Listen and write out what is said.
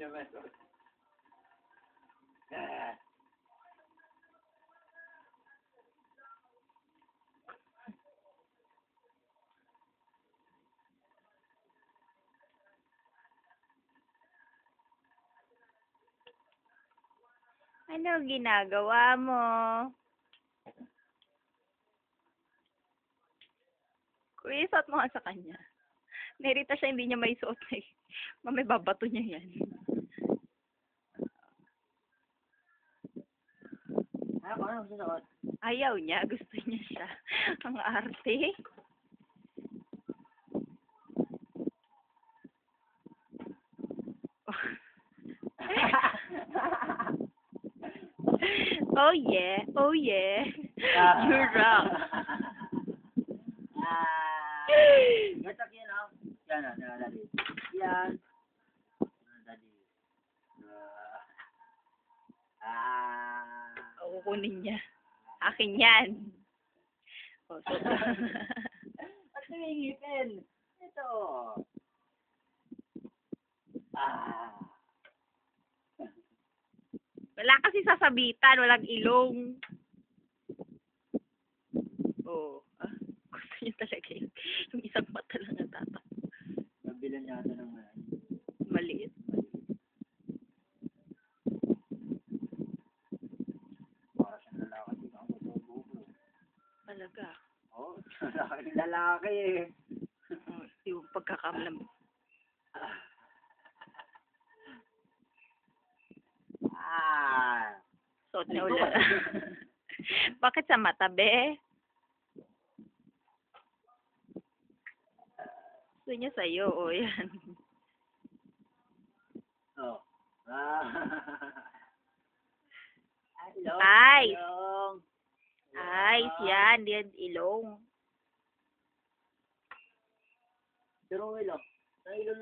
naman. Ano ginagawa mo? Kuya, isuot mo nga sa kanya. Nairita siya, hindi niya may suot eh. Mamay babato niya yan. Ano gusto suot? Ayaw niya, gusto niya siya. Ang arte. Oh yeah, oh yeah. You're wrong. Gatak yan, oh. Yan, dali. Yan. Dali. Kukunin niya. Akin yan. Oh, so, At tumingipin. Ito. wala kasi sasabitan, walang ilong. Oh, gusto niya talaga yun. Yung isang mata lang natatak. Nabilan yata ng Maliit. para siyang lalaki. Dito ako bubo. Talaga. Oh, lalaki eh. Yung pagkakamlam. Suot niya ulit. Bakit sa mata, be? Gusto niya sa'yo, o yan. Oh. Ilong. Eyes. Ilong. Eyes, yan. Yan, ilong. Pero ilong. Sa ilong